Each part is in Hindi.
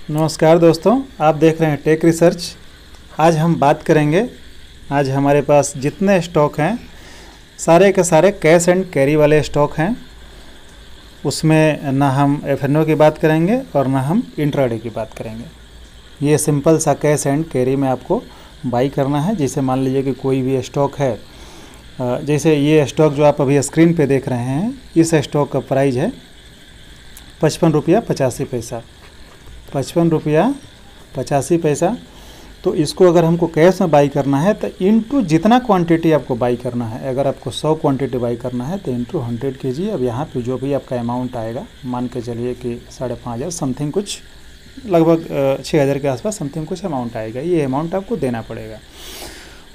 नमस्कार दोस्तों, आप देख रहे हैं टेक रिसर्च। आज हम बात करेंगे, आज हमारे पास जितने स्टॉक हैं सारे के सारे कैश एंड कैरी वाले स्टॉक हैं। उसमें ना हम एफ&ओ की बात करेंगे और ना हम इंट्राडे की बात करेंगे। ये सिंपल सा कैश एंड कैरी में आपको बाई करना है। जैसे मान लीजिए कि कोई भी स्टॉक है, जैसे ये स्टॉक जो आप अभी स्क्रीन पे देख रहे हैं, इस स्टॉक का प्राइस है 55 रुपया 85 पैसा, 55 रुपया 85 पैसा। तो इसको अगर हमको कैश में बाई करना है तो इनटू जितना क्वांटिटी आपको बाई करना है, अगर आपको 100 क्वांटिटी बाई करना है तो इनटू 100 kg। अब यहाँ पे जो भी आपका अमाउंट आएगा, मान के चलिए कि 5,500 समथिंग, कुछ लगभग 6,000 के आसपास समथिंग कुछ अमाउंट आएगा। ये अमाउंट आपको देना पड़ेगा।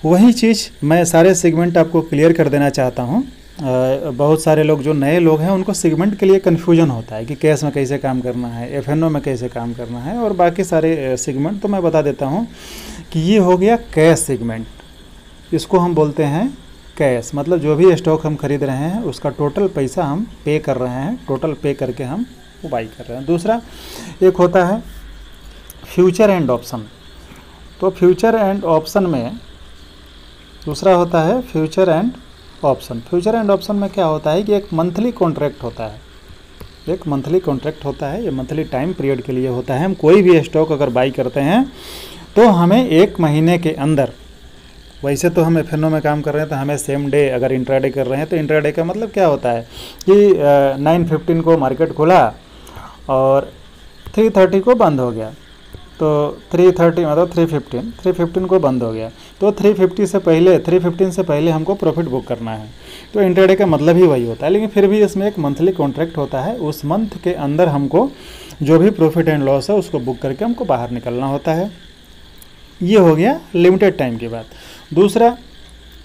वही चीज़ मैं सारे सेगमेंट आपको क्लियर कर देना चाहता हूँ। बहुत सारे लोग जो नए लोग हैं उनको सेगमेंट के लिए कन्फ्यूजन होता है कि कैश में कैसे काम करना है, एफ&ओ में कैसे काम करना है और बाकी सारे सेगमेंट। तो मैं बता देता हूँ कि ये हो गया कैश सेगमेंट। इसको हम बोलते हैं कैश, मतलब जो भी स्टॉक हम खरीद रहे हैं उसका टोटल पैसा हम पे कर रहे हैं, टोटल पे करके हम वो बाई कर रहे हैं। दूसरा एक होता है फ्यूचर एंड ऑप्शन। तो फ्यूचर एंड ऑप्शन में दूसरा होता है future and option. Future and option में क्या होता है कि एक मंथली कॉन्ट्रैक्ट होता है, एक मंथली कॉन्ट्रैक्ट होता है। ये मंथली टाइम पीरियड के लिए होता है। हम कोई भी स्टॉक अगर बाई करते हैं तो हमें 1 महीने के अंदर, वैसे तो हम एफ&ओ में काम कर रहे हैं तो हमें सेम डे, अगर इंट्राडे कर रहे हैं तो इंट्राडे का मतलब क्या होता है कि 9:15 को मार्केट खुला और 3:30 को बंद हो गया, तो 3:30 मतलब 3:15 को बंद हो गया, तो 3:15 से पहले हमको प्रॉफिट बुक करना है। तो इंट्राडे का मतलब ही वही होता है, लेकिन फिर भी इसमें एक मंथली कॉन्ट्रैक्ट होता है। उस मंथ के अंदर हमको जो भी प्रॉफिट एंड लॉस है उसको बुक करके हमको बाहर निकलना होता है। ये हो गया लिमिटेड टाइम की बात। दूसरा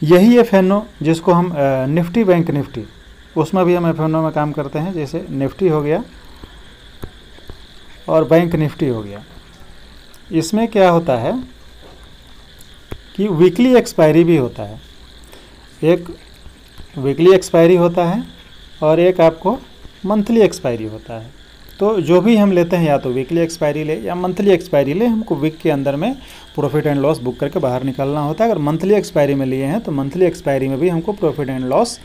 यही एफ&ओ जिसको हम निफ्टी, बैंक निफ्टी, उसमें भी हम एफ&ओ में काम करते हैं। जैसे निफ्टी हो गया और बैंक निफ्टी हो गया। इसमें क्या होता है कि वीकली एक्सपायरी भी होता है। एक वीकली एक्सपायरी होता है और एक आपको मंथली एक्सपायरी होता है। तो जो भी हम लेते हैं, या तो वीकली एक्सपायरी ले या मंथली एक्सपायरी ले, हमको वीक के अंदर में प्रॉफिट एंड लॉस बुक करके बाहर निकलना होता है। अगर मंथली एक्सपायरी में लिए हैं तो मंथली एक्सपायरी में भी हमको प्रॉफिट एंड लॉस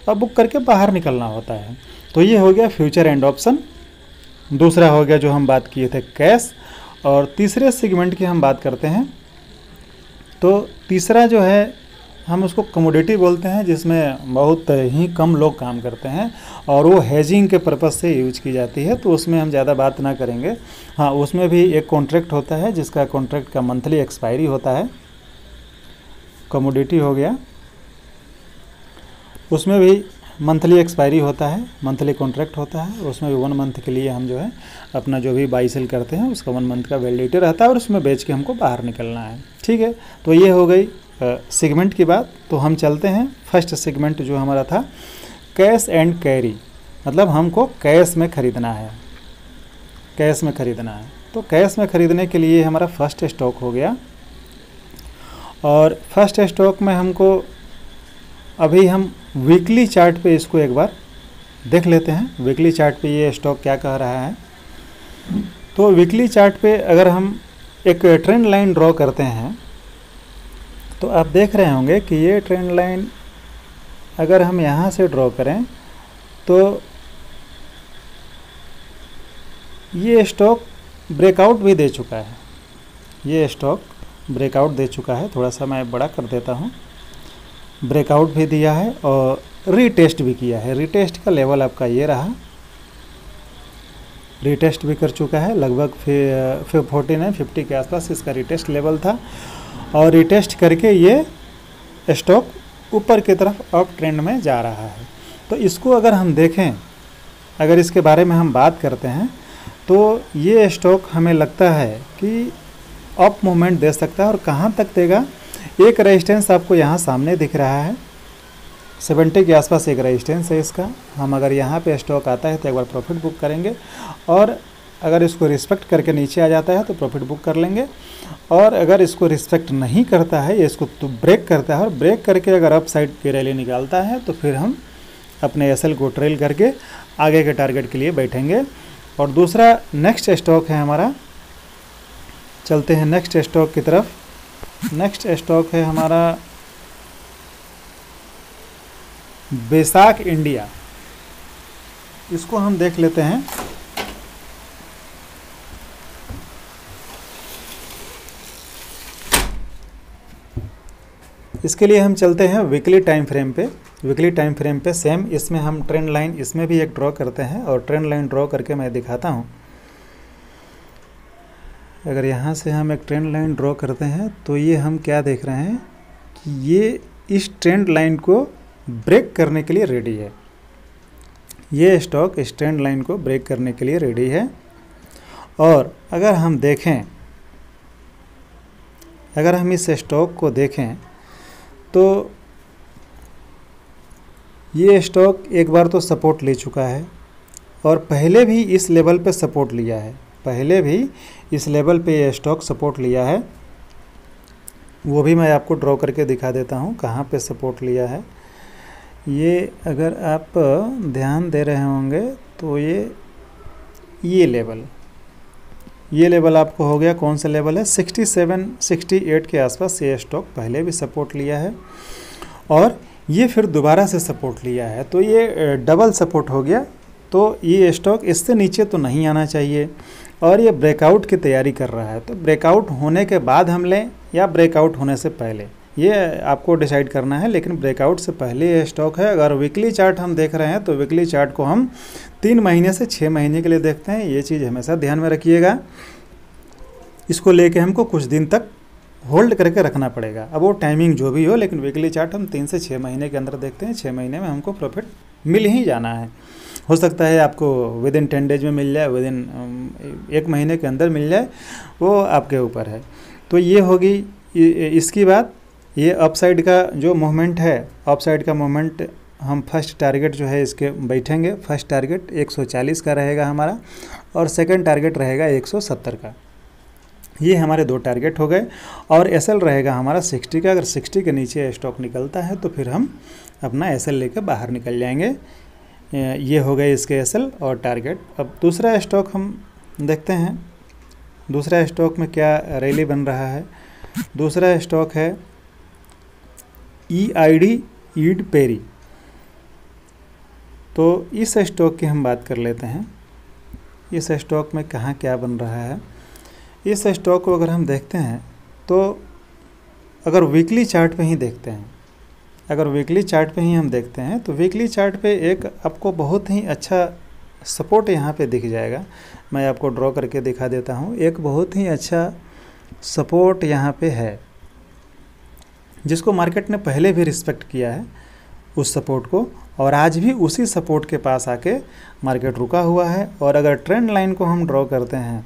बुक करके बाहर निकलना होता है। तो ये हो गया फ्यूचर एंड ऑप्शन। दूसरा हो गया जो हम बात किए थे कैश। और तीसरे सेगमेंट की हम बात करते हैं तो तीसरा जो है हम उसको कमोडिटी बोलते हैं, जिसमें बहुत ही कम लोग काम करते हैं और वो हेजिंग के पर्पज़ से यूज की जाती है। तो उसमें हम ज़्यादा बात ना करेंगे। हाँ, उसमें भी एक कॉन्ट्रैक्ट होता है जिसका कॉन्ट्रैक्ट का मंथली एक्सपायरी होता है। कमोडिटी हो गया, उसमें भी मंथली एक्सपायरी होता है, मंथली कॉन्ट्रैक्ट होता है। उसमें भी 1 मंथ के लिए हम जो है अपना जो भी बाई सेल करते हैं उसका 1 मंथ का वैलिडिटी रहता है और उसमें बेच के हमको बाहर निकलना है। ठीक है, तो ये हो गई सेगमेंट की बात। तो हम चलते हैं फर्स्ट सेगमेंट जो हमारा था कैश एंड कैरी, मतलब हमको कैश में ख़रीदना है, कैश में ख़रीदना है। तो कैश में ख़रीदने के लिए हमारा फर्स्ट स्टॉक हो गया। और फर्स्ट स्टॉक में हमको अभी हम वीकली चार्ट पे इसको एक बार देख लेते हैं। वीकली चार्ट पे ये स्टॉक क्या कह रहा है। तो वीकली चार्ट पे अगर हम एक ट्रेंड लाइन ड्रॉ करते हैं तो आप देख रहे होंगे कि ये ट्रेंड लाइन अगर हम यहाँ से ड्रॉ करें तो ये स्टॉक ब्रेकआउट भी दे चुका है। ये स्टॉक ब्रेकआउट दे चुका है। थोड़ा सा मैं बड़ा कर देता हूँ। ब्रेकआउट भी दिया है और रीटेस्ट भी किया है। रीटेस्ट का लेवल आपका ये रहा, रीटेस्ट भी कर चुका है। लगभग 49-50 के आसपास इसका रीटेस्ट लेवल था और रीटेस्ट करके ये स्टॉक ऊपर की तरफ अप ट्रेंड में जा रहा है। तो इसको अगर हम देखें, अगर इसके बारे में हम बात करते हैं तो ये स्टॉक हमें लगता है कि अप मूवमेंट दे सकता है। और कहाँ तक देगा, एक रेजिस्टेंस आपको यहाँ सामने दिख रहा है, 70 के आसपास एक रेजिस्टेंस है इसका। हम अगर यहाँ पे स्टॉक आता है तो एक बार प्रॉफिट बुक करेंगे और अगर इसको रिस्पेक्ट करके नीचे आ जाता है तो प्रॉफिट बुक कर लेंगे। और अगर इसको रिस्पेक्ट नहीं करता है, ये इसको तो ब्रेक करता है और ब्रेक करके अगर अप साइड की रैली निकालता है तो फिर हम अपने एसएल को ट्रेल करके आगे के टारगेट के लिए बैठेंगे। और दूसरा नेक्स्ट स्टॉक है हमारा चलते हैं नेक्स्ट स्टॉक की तरफ। नेक्स्ट स्टॉक है हमारा बैसाख इंडिया। इसको हम देख लेते हैं। इसके लिए हम चलते हैं वीकली टाइम फ्रेम पे। वीकली टाइम फ्रेम पे सेम इसमें हम ट्रेंड लाइन इसमें भी एक ड्रॉ करते हैं और ट्रेंड लाइन ड्रॉ करके मैं दिखाता हूँ। अगर यहाँ से हम एक ट्रेंड लाइन ड्रॉ करते हैं तो ये हम क्या देख रहे हैं कि ये इस ट्रेंड लाइन को ब्रेक करने के लिए रेडी है। ये स्टॉक इस ट्रेंड लाइन को ब्रेक करने के लिए रेडी है। और अगर हम देखें, अगर हम इस स्टॉक को देखें तो ये स्टॉक एक बार तो सपोर्ट ले चुका है और पहले भी इस लेवल पे सपोर्ट लिया है। पहले भी इस लेवल पे ये स्टॉक सपोर्ट लिया है। वो भी मैं आपको ड्रॉ करके दिखा देता हूँ कहाँ पे सपोर्ट लिया है। ये अगर आप ध्यान दे रहे होंगे तो ये लेवल आपको हो गया। कौन सा लेवल है? 67 68 के आसपास ये स्टॉक पहले भी सपोर्ट लिया है और ये फिर दोबारा से सपोर्ट लिया है, तो ये डबल सपोर्ट हो गया। तो ये स्टॉक इससे नीचे तो नहीं आना चाहिए और ये ब्रेकआउट की तैयारी कर रहा है। तो ब्रेकआउट होने के बाद हम लें या ब्रेकआउट होने से पहले, ये आपको डिसाइड करना है। लेकिन ब्रेकआउट से पहले ये स्टॉक है। अगर वीकली चार्ट हम देख रहे हैं तो वीकली चार्ट को हम 3 महीने से 6 महीने के लिए देखते हैं। ये चीज़ हमेशा ध्यान में रखिएगा। इसको लेके हमको कुछ दिन तक होल्ड करके रखना पड़ेगा। अब वो टाइमिंग जो भी हो, लेकिन वीकली चार्ट हम 3 से 6 महीने के अंदर देखते हैं। 6 महीने में हमको प्रॉफिट मिल ही जाना है। हो सकता है आपको विदिन 10 डेज में मिल जाए, विदिन 1 महीने के अंदर मिल जाए, वो आपके ऊपर है। तो ये होगी इसकी बात। ये अपसाइड का जो मूवमेंट है, अपसाइड का मूवमेंट हम फर्स्ट टारगेट जो है इसके बैठेंगे। फर्स्ट टारगेट 140 का रहेगा हमारा और सेकंड टारगेट रहेगा 170 का। ये हमारे 2 टारगेट हो गए और एसएल रहेगा हमारा 60 का। अगर 60 के नीचे स्टॉक निकलता है तो फिर हम अपना एसएल लेकर बाहर निकल जाएंगे। ये हो गए इसके एसएल और टारगेट। अब दूसरा स्टॉक हम देखते हैं। दूसरा स्टॉक में क्या रैली बन रहा है। दूसरा स्टॉक है EID ईड पेरी। तो इस स्टॉक की हम बात कर लेते हैं। इस स्टॉक में कहाँ क्या बन रहा है। इस स्टॉक को अगर हम देखते हैं तो अगर वीकली चार्ट पे ही देखते हैं, अगर वीकली चार्ट पे ही हम देखते हैं तो वीकली चार्ट पे एक आपको बहुत ही अच्छा सपोर्ट यहाँ पे दिख जाएगा। मैं आपको ड्रॉ करके दिखा देता हूँ। एक बहुत ही अच्छा सपोर्ट यहाँ पे है जिसको मार्केट ने पहले भी रिस्पेक्ट किया है उस सपोर्ट को, और आज भी उसी सपोर्ट के पास आके मार्केट रुका हुआ है। और अगर ट्रेंड लाइन को हम ड्रॉ करते हैं,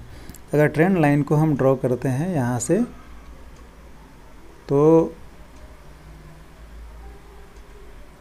अगर ट्रेंड लाइन को हम ड्रॉ करते हैं यहाँ से, तो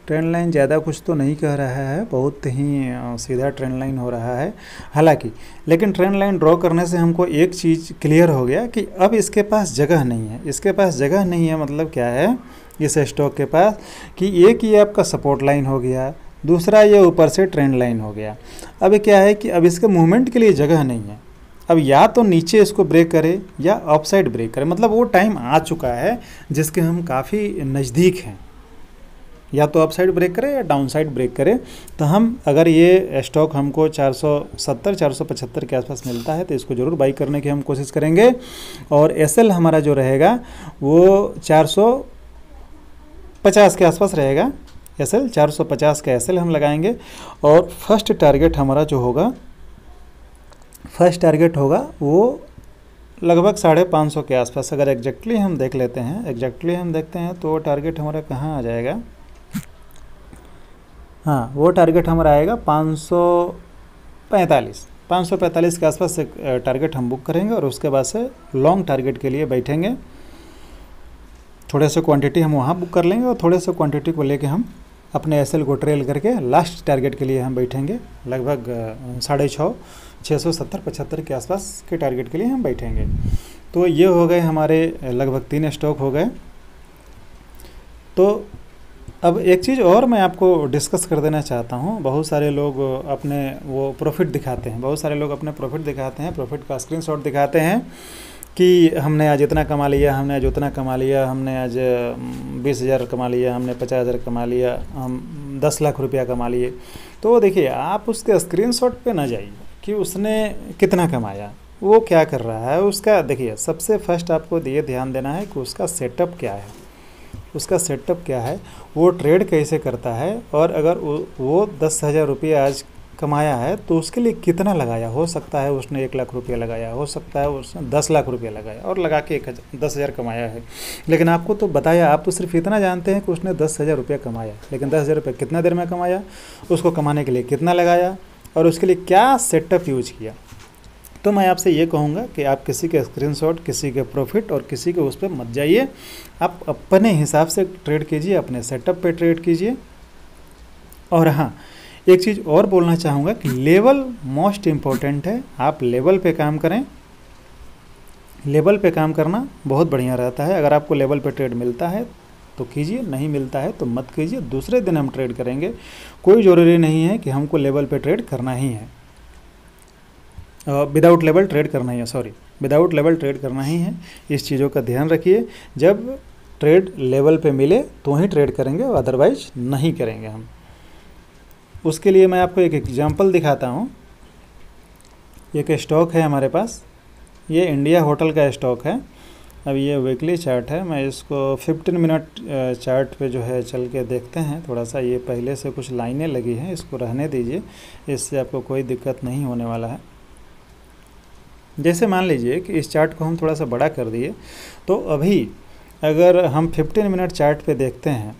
ट्रेंड लाइन ज़्यादा कुछ तो नहीं कह रहा है, बहुत ही सीधा ट्रेंड लाइन हो रहा है हालांकि। लेकिन ट्रेंड लाइन ड्रॉ करने से हमको एक चीज़ क्लियर हो गया कि अब इसके पास जगह नहीं है। इसके पास जगह नहीं है मतलब क्या है इस स्टॉक के पास कि एक ये आपका सपोर्ट लाइन हो गया, दूसरा ये ऊपर से ट्रेंड लाइन हो गया। अब क्या है कि अब इसके मूवमेंट के लिए जगह नहीं है। अब या तो नीचे इसको ब्रेक करे या अपसाइड ब्रेक करे, मतलब वो टाइम आ चुका है जिसके हम काफ़ी नज़दीक हैं। या तो अपसाइड ब्रेक करे या डाउन साइड ब्रेक करे। तो हम अगर ये स्टॉक हमको 470 475 के आसपास मिलता है तो इसको ज़रूर बाई करने की हम कोशिश करेंगे। और एसएल हमारा जो रहेगा वो 450 के आसपास रहेगा। एसएल 450 का एसएल हम लगाएंगे। और फर्स्ट टारगेट हमारा जो होगा, फर्स्ट टारगेट होगा वो लगभग 550 के आसपास। अगर एग्जैक्टली हम देख लेते हैं, एग्जैक्टली हम देखते हैं तो टारगेट हमारा कहाँ आ जाएगा। हाँ, वो टारगेट हमारा आएगा 545 के आसपास एक टारगेट हम बुक करेंगे और उसके बाद से लॉन्ग टारगेट के लिए बैठेंगे। थोड़े से क्वांटिटी हम वहाँ बुक कर लेंगे और थोड़े से क्वांटिटी को लेके हम अपने एसएल को ट्रेल करके लास्ट टारगेट के लिए हम बैठेंगे। लगभग 670-75 के आसपास के टारगेट के लिए हम बैठेंगे। तो ये हो गए हमारे लगभग 3 स्टॉक हो गए। तो अब एक चीज़ और मैं आपको डिस्कस कर देना चाहता हूँ। बहुत सारे लोग अपने वो प्रॉफिट दिखाते हैं, बहुत सारे लोग अपने प्रॉफिट दिखाते हैं, प्रॉफिट का स्क्रीनशॉट दिखाते हैं कि हमने आज इतना कमा लिया, हमने आज उतना कमा लिया, हमने आज 20,000 कमा लिया, हमने 50,000 कमा लिया, हम 10 लाख रुपया कमा लिए। तो देखिए आप उसके स्क्रीनशॉट पे ना जाइए कि उसने कितना कमाया, वो क्या कर रहा है उसका। देखिए सबसे फर्स्ट आपको ये ध्यान देना है कि उसका सेटअप क्या है, उसका सेटअप क्या है, वो ट्रेड कैसे करता है, और अगर वो 10,000 रुपये आज कमाया है तो उसके लिए कितना लगाया। हो सकता है उसने 1 लाख रुपया लगाया, हो सकता है उसने 10 लाख रुपया लगाया और लगा के 10,000 कमाया है। लेकिन आपको तो बताया, आप तो सिर्फ इतना जानते हैं कि उसने 10,000 रुपया कमाया, लेकिन 10,000 रुपया कितना देर में कमाया, उसको कमाने के लिए कितना लगाया और उसके लिए क्या सेटअप यूज किया। तो मैं आपसे ये कहूँगा कि आप किसी के स्क्रीनशॉट, किसी के प्रॉफिट और किसी के उस पर मत जाइए। आप अपने हिसाब से ट्रेड कीजिए, अपने सेटअप पे ट्रेड कीजिए। और हाँ, एक चीज़ और बोलना चाहूँगा कि लेवल मोस्ट इम्पोर्टेंट है। आप लेवल पे काम करें, लेवल पे काम करना बहुत बढ़िया रहता है। अगर आपको लेवल पे ट्रेड मिलता है तो कीजिए, नहीं मिलता है तो मत कीजिए, दूसरे दिन हम ट्रेड करेंगे। कोई ज़रूरी नहीं है कि हमको लेवल पे ट्रेड करना ही है, विदाउट लेवल ट्रेड करना ही है, सॉरी, विदाउट लेवल ट्रेड करना ही है। इस चीज़ों का ध्यान रखिए। जब ट्रेड लेवल पे मिले तो ही ट्रेड करेंगे, अदरवाइज नहीं करेंगे हम। उसके लिए मैं आपको एक एग्जांपल दिखाता हूँ। एक स्टॉक है हमारे पास, ये इंडिया होटल का स्टॉक है। अब ये वीकली चार्ट है, मैं इसको 15 मिनट चार्ट पे जो है चल के देखते हैं थोड़ा सा। ये पहले से कुछ लाइनें लगी हैं, इसको रहने दीजिए, इससे आपको कोई दिक्कत नहीं होने वाला है। जैसे मान लीजिए कि इस चार्ट को हम थोड़ा सा बड़ा कर दिए, तो अभी अगर हम 15 मिनट चार्ट पे देखते हैं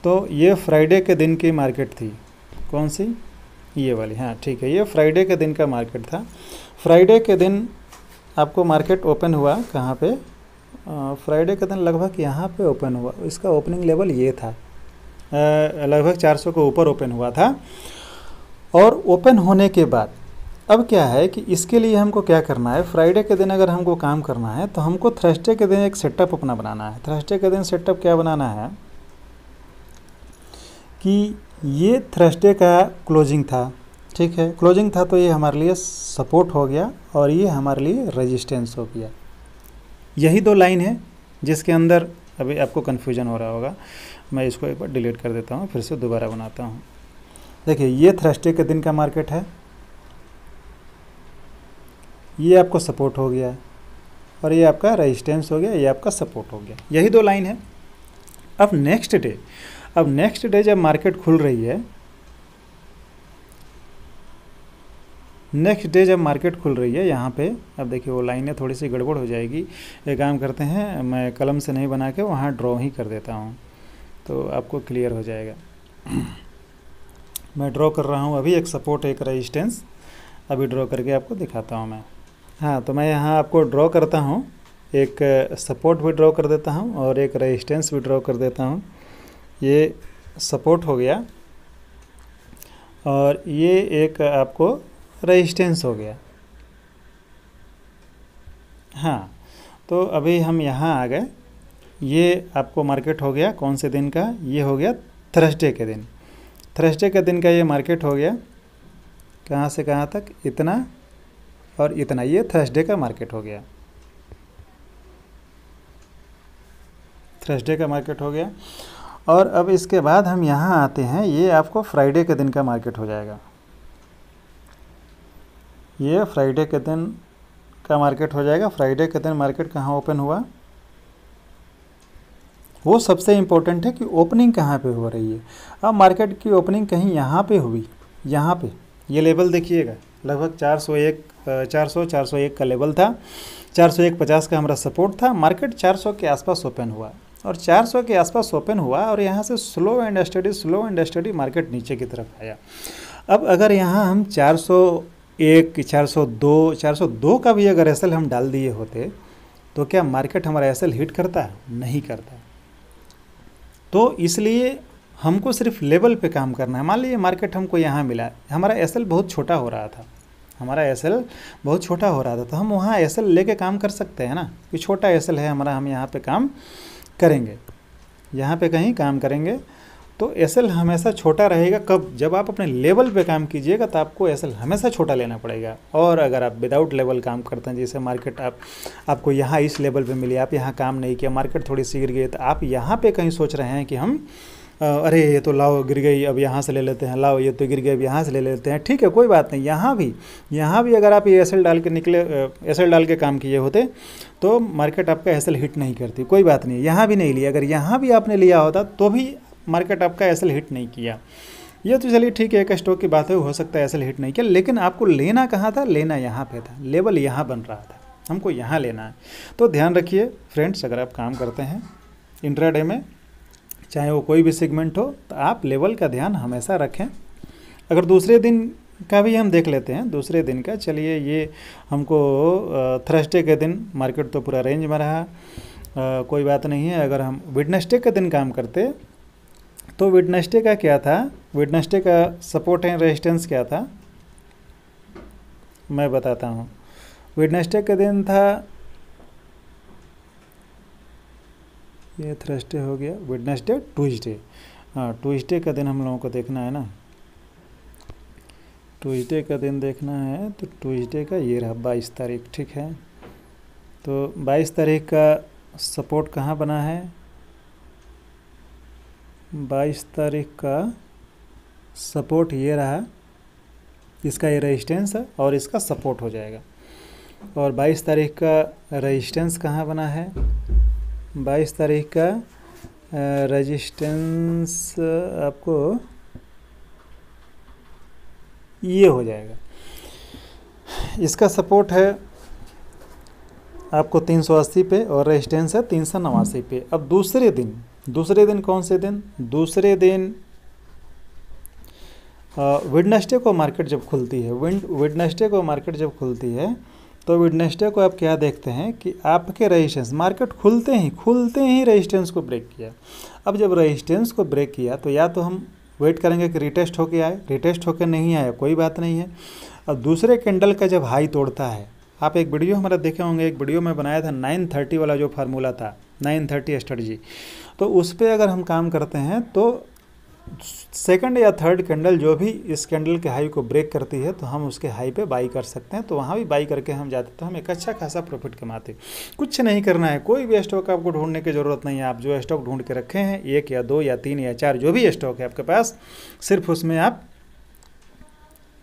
तो ये फ्राइडे के दिन की मार्केट थी। कौन सी? ये वाली, हाँ ठीक है, ये फ्राइडे के दिन का मार्केट था। फ्राइडे के दिन आपको मार्केट ओपन हुआ कहाँ पे? फ्राइडे के दिन लगभग यहाँ पे ओपन हुआ। इसका ओपनिंग लेवल ये था, लगभग 400 के ऊपर ओपन हुआ था। और ओपन होने के बाद अब क्या है कि इसके लिए हमको क्या करना है, फ्राइडे के दिन अगर हमको काम करना है तो हमको थर्सडे के दिन एक सेटअप अपना बनाना है। थर्सडे के दिन सेटअप क्या बनाना है कि ये थर्सडे का क्लोजिंग था, ठीक है, क्लोजिंग था तो ये हमारे लिए सपोर्ट हो गया और ये हमारे लिए रेजिस्टेंस हो गया। यही दो लाइन है जिसके अंदर अभी आपको कन्फ्यूजन हो रहा होगा। मैं इसको एक बार डिलीट कर देता हूँ, फिर से दोबारा बनाता हूँ। देखिए ये थर्सडे के दिन का मार्केट है, ये आपको सपोर्ट हो गया और ये आपका रेजिस्टेंस हो गया, ये आपका सपोर्ट हो गया। यही दो लाइन है। अब नेक्स्ट डे जब मार्केट खुल रही है, नेक्स्ट डे जब मार्केट खुल रही है यहाँ पे, अब देखिए वो लाइनें थोड़ी सी गड़बड़ हो जाएगी। एक काम करते हैं, मैं कलम से नहीं बना के वहाँ ड्रॉ ही कर देता हूँ तो आपको क्लियर हो जाएगा। मैं ड्रॉ कर रहा हूँ अभी, एक सपोर्ट एक रेजिस्टेंस अभी ड्रॉ करके आपको दिखाता हूँ मैं। हाँ, तो मैं यहाँ आपको ड्रॉ करता हूँ, एक सपोर्ट भी ड्रॉ कर देता हूँ और एक रेजिस्टेंस भी ड्रॉ कर देता हूँ। ये सपोर्ट हो गया और ये एक आपको रेजिस्टेंस हो गया। हाँ, तो अभी हम यहाँ आ गए। ये आपको मार्केट हो गया कौन से दिन का? ये हो गया थर्सडे के दिन। थर्सडे के दिन का ये मार्केट हो गया कहाँ से कहाँ तक? इतना और इतना। ये थर्सडे का मार्केट हो गया, थर्सडे का मार्केट हो गया। और अब इसके बाद हम यहाँ आते हैं, ये आपको फ्राइडे के दिन का मार्केट हो जाएगा। ये फ्राइडे के दिन का मार्केट हो जाएगा। फ्राइडे के दिन मार्केट कहाँ ओपन हुआ, वो सबसे इम्पोर्टेंट है कि ओपनिंग कहाँ पे हो रही है। अब मार्केट की ओपनिंग कहीं यहाँ पे हुई, यहाँ पे ये लेवल देखिएगा, लगभग 401 का लेवल था, 401.50 का हमारा सपोर्ट था। मार्केट 400 के आसपास ओपन हुआ और 400 के आसपास ओपन हुआ और यहाँ से स्लो एंड स्टडी मार्केट नीचे की तरफ आया। अब अगर यहाँ हम 401, 402 का भी अगर एसएल हम डाल दिए होते तो क्या मार्केट हमारा एसएल हिट करता है? नहीं करता। तो इसलिए हमको सिर्फ लेवल पे काम करना है। मान लीजिए मार्केट हमको यहाँ मिला, हमारा एसएल बहुत छोटा हो रहा था, तो हम वहाँ एसएल लेके काम कर सकते हैं ना, कि छोटा एसएल है हमारा, हम यहाँ पे काम करेंगे, यहाँ पे कहीं काम करेंगे। तो एसएल हमेशा छोटा रहेगा। कब? जब आप अपने लेवल पे काम कीजिएगा तो आपको एसएल हमेशा छोटा लेना पड़ेगा। और अगर आप विदाउट लेवल काम करते हैं, जैसे मार्केट आपको यहाँ इस लेवल पे मिली, आप यहाँ काम नहीं किया, मार्केट थोड़ी सी गिर गई, तो आप यहाँ पे कहीं सोच रहे हैं कि हम अरे ये तो लाओ गिर गई, अब यहाँ से ले लेते हैं, लाओ ये तो गिर गई, अब यहाँ से ले लेते हैं। ठीक है, कोई बात नहीं। यहाँ भी अगर आप ये एसएल डाल के निकले, एसएल डाल के काम किए होते तो मार्केट आपका एसएल हिट नहीं करती। कोई बात नहीं, यहाँ भी नहीं लिया, अगर यहाँ भी आपने लिया होता तो भी मार्केट आपका एसएल हिट नहीं किया। ये तो चलिए ठीक है, एक स्टॉक की बात है, हो सकता है एसएल हिट नहीं किया, लेकिन आपको लेना कहाँ था? लेना यहाँ पे था, लेवल यहाँ बन रहा था, हमको यहाँ लेना है। तो ध्यान रखिए फ्रेंड्स, अगर आप काम करते हैं इंट्राडे में, चाहे वो कोई भी सेगमेंट हो, तो आप लेवल का ध्यान हमेशा रखें। अगर दूसरे दिन का भी हम देख लेते हैं, दूसरे दिन का, चलिए ये हमको थर्सडे के दिन मार्केट तो पूरा रेंज में रहा, कोई बात नहीं है। अगर हम वेडनेसडे के दिन काम करते तो वेडनेसडे का क्या था? वेडनेसडे का सपोर्ट एंड रेजिस्टेंस क्या था, मैं बताता हूँ। वेडनेसडे के दिन था, ये थर्सडे हो गया, वेडनेसडे, ट्यूसडे। हाँ, ट्यूसडे का दिन हम लोगों को देखना है ना, ट्यूसडे का दिन देखना है। तो ट्यूसडे का ये रहा 22 तारीख, ठीक है। तो 22 तारीख का सपोर्ट कहाँ बना है? 22 तारीख का सपोर्ट ये रहा, इसका ये रेजिस्टेंस है और इसका सपोर्ट हो जाएगा। और 22 तारीख का रेजिस्टेंस कहाँ बना है? 22 तारीख का रेजिस्टेंस आपको ये हो जाएगा, इसका सपोर्ट है आपको 380 पे और रेजिस्टेंस है 389 पे। अब दूसरे दिन कौन से दिन? दूसरे दिन वेडनेसडे को मार्केट जब खुलती है, वेडनेसडे को मार्केट जब खुलती है तो वेडनेसडे को आप क्या देखते हैं कि आपके रेजिस्टेंस, मार्केट खुलते ही रेजिस्टेंस को ब्रेक किया। अब जब रेजिस्टेंस को ब्रेक किया तो या तो हम वेट करेंगे कि रिटेस्ट होके आए, रिटेस्ट होके नहीं आया, कोई बात नहीं है। अब दूसरे कैंडल का जब हाई तोड़ता है, आप एक वीडियो हमारा देखे होंगे, एक वीडियो में बनाया था 930 वाला जो फार्मूला था, 930 स्ट्रेटजी, तो उस पर अगर हम काम करते हैं तो सेकंड या थर्ड कैंडल जो भी इस कैंडल के हाई को ब्रेक करती है तो हम उसके हाई पे बाई कर सकते हैं। तो वहाँ भी बाई करके हम जाते तो हम एक अच्छा खासा प्रॉफिट कमाते। कुछ नहीं करना है, कोई भी स्टॉक आपको ढूंढने की ज़रूरत नहीं है। आप जो स्टॉक ढूंढ के रखे हैं, 1 या 2 या 3 या 4 जो भी स्टॉक है आपके पास, सिर्फ उसमें आप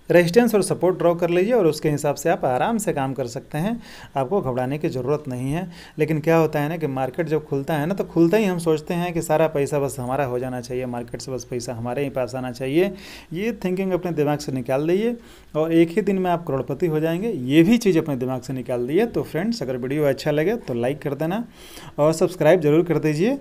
रेजिस्टेंस और सपोर्ट ड्रॉ कर लीजिए और उसके हिसाब से आप आराम से काम कर सकते हैं। आपको घबराने की ज़रूरत नहीं है। लेकिन क्या होता है ना कि मार्केट जब खुलता है ना, तो खुलते ही हम सोचते हैं कि सारा पैसा बस हमारा हो जाना चाहिए, मार्केट से बस पैसा हमारे ही पास आना चाहिए। ये थिंकिंग अपने दिमाग से निकाल दीजिए और एक ही दिन में आप करोड़पति हो जाएंगे। ये भी चीज़ अपने दिमाग से निकाल दीजिए। तो फ्रेंड्स, अगर वीडियो अच्छा लगे तो लाइक कर देना और सब्सक्राइब ज़रूर कर दीजिए।